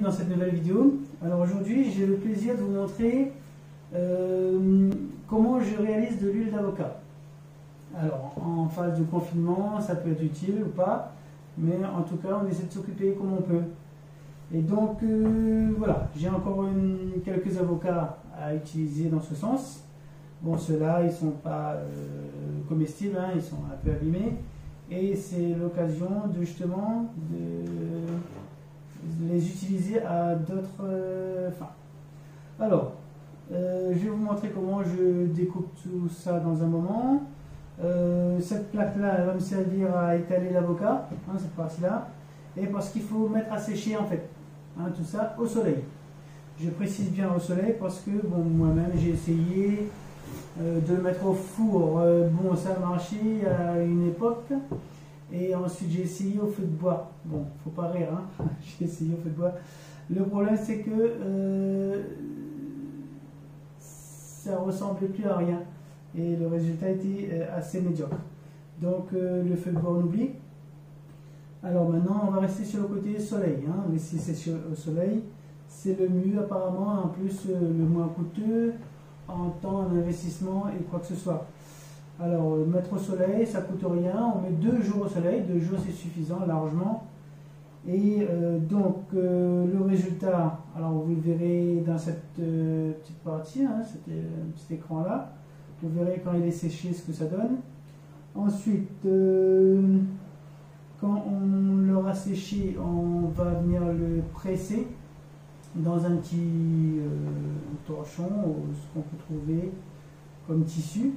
dans cette nouvelle vidéo. Alors aujourd'hui, j'ai le plaisir de vous montrer comment je réalise de l'huile d'avocat. Alors, en phase de confinement, ça peut être utile ou pas, mais en tout cas, on essaie de s'occuper comme on peut. Et donc, voilà, j'ai encore quelques avocats à utiliser dans ce sens. Bon, ceux-là, ils ne sont pas comestibles, hein, ils sont un peu abîmés. Et c'est l'occasion de justement de les utiliser à d'autres fins. Alors, je vais vous montrer comment je découpe tout ça dans un moment. Cette plaque-là, elle va me servir à étaler l'avocat, hein, cette partie-là. Et parce qu'il faut mettre à sécher en fait, hein, tout ça au soleil. Je précise bien au soleil parce que bon, moi-même j'ai essayé de le mettre au four. Bon, ça a marché à une époque. Et ensuite j'ai essayé au feu de bois. Bon, faut pas rire, hein. J'ai essayé au feu de bois. Le problème c'est que ça ressemblait plus à rien. Et le résultat était assez médiocre. Donc le feu de bois on oublie. Alors maintenant on va rester sur le côté soleil, hein. Laisser sécher au soleil. C'est le mieux apparemment, en plus le moins coûteux en temps d'investissement et quoi que ce soit. Alors mettre au soleil ça coûte rien, on met 2 jours au soleil, 2 jours c'est suffisant largement. Et donc le résultat, alors vous le verrez dans cette petite partie, hein, cet écran là, vous verrez quand il est séché ce que ça donne. Ensuite quand on l'aura séché, on va venir le presser dans un petit torchon, ou ce qu'on peut trouver comme tissu,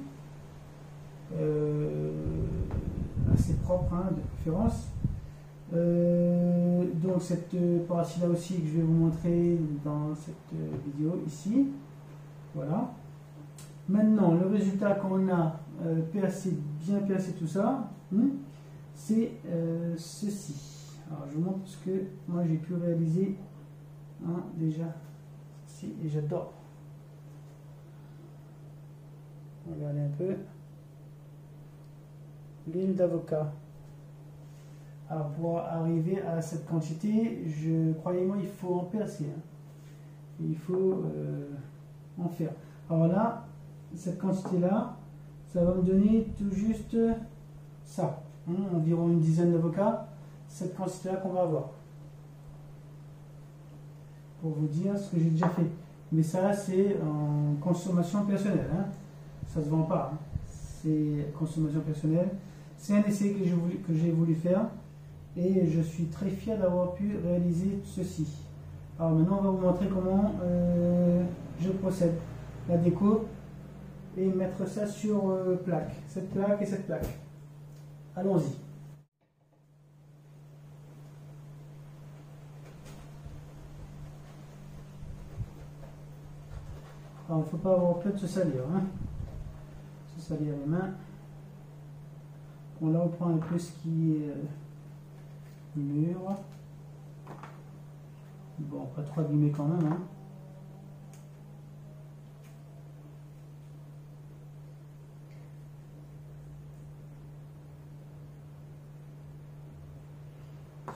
assez propre, hein, de préférence. Donc cette partie là aussi que je vais vous montrer dans cette vidéo ici, voilà. Maintenant le résultat quand on a bien percé tout ça, c'est ceci. Alors je vous montre ce que moi j'ai pu réaliser, hein, déjà si, et j'adore. Regardez un peu l'huile d'avocat. Alors pour arriver à cette quantité, croyez-moi, il faut en percer, hein. Il faut en faire. Alors là, cette quantité là, ça va me donner tout juste ça, hein, environ une dizaine d'avocats. Cette quantité là qu'on va avoir, pour vous dire ce que j'ai déjà fait. Mais ça c'est en consommation personnelle, hein. Ça se vend pas, hein. C'est consommation personnelle. C'est un essai que j'ai voulu faire et je suis très fier d'avoir pu réaliser ceci. Alors maintenant on va vous montrer comment je procède, la découpe et mettre ça sur plaque, cette plaque et cette plaque. Allons-y. Alors il ne faut pas avoir peur de se salir, hein. Se salir les mains. Bon, là on prend un peu ce qui est mûr. Bon, pas trop abîmé quand même, hein.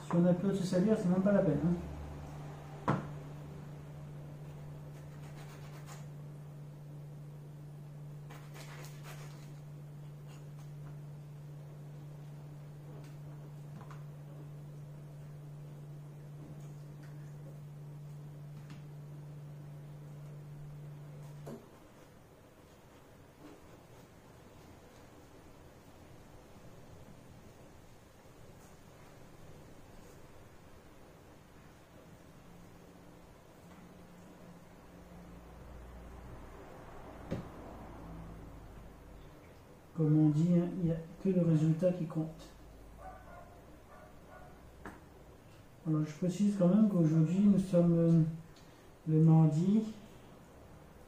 Si on a peur de se salir, c'est même pas la peine, hein. Comme on dit, hein, il n'y a que le résultat qui compte. Alors je précise quand même qu'aujourd'hui nous sommes le mardi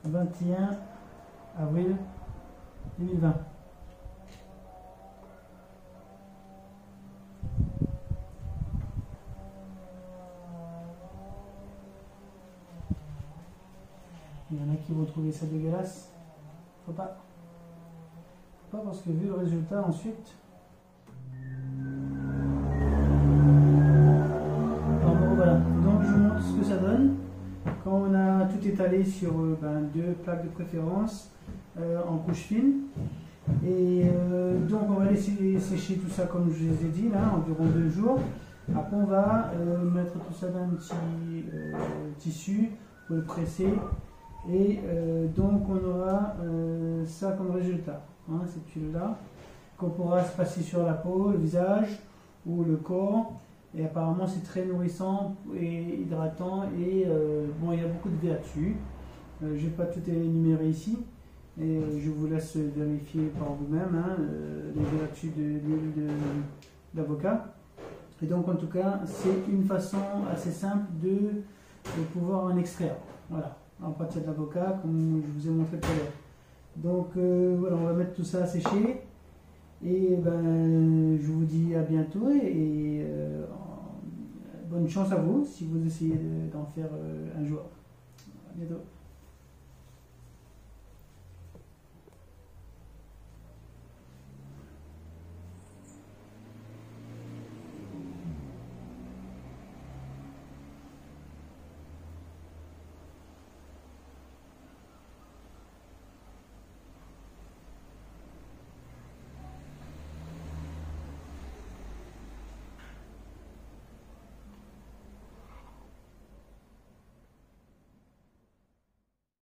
21 avril 2020. Il y en a qui vont trouver ça dégueulasse. Faut pas. Faut pas parce que vu le résultat ensuite. Alors bon, voilà. Donc je vous montre ce que ça donne quand on a tout étalé sur deux plaques de préférence en couche fine. Et donc on va laisser sécher tout ça comme je les ai dit là, environ 2 jours. Après on va mettre tout ça dans un petit tissu pour le presser. Et donc on aura ça comme résultat, hein, cette huile là, qu'on pourra se passer sur la peau, le visage ou le corps. Et apparemment c'est très nourrissant et hydratant et bon, il y a beaucoup de vertus. Je ne vais pas tout énumérer ici et je vous laisse vérifier par vous-même hein, les vertus de l'huile d'avocat. Et donc en tout cas c'est une façon assez simple de pouvoir en extraire, voilà, en partir de l'avocat comme je vous ai montré tout à l'heure. Donc voilà, on va mettre tout ça à sécher et je vous dis à bientôt et bonne chance à vous si vous essayez d'en faire un jour. À bientôt.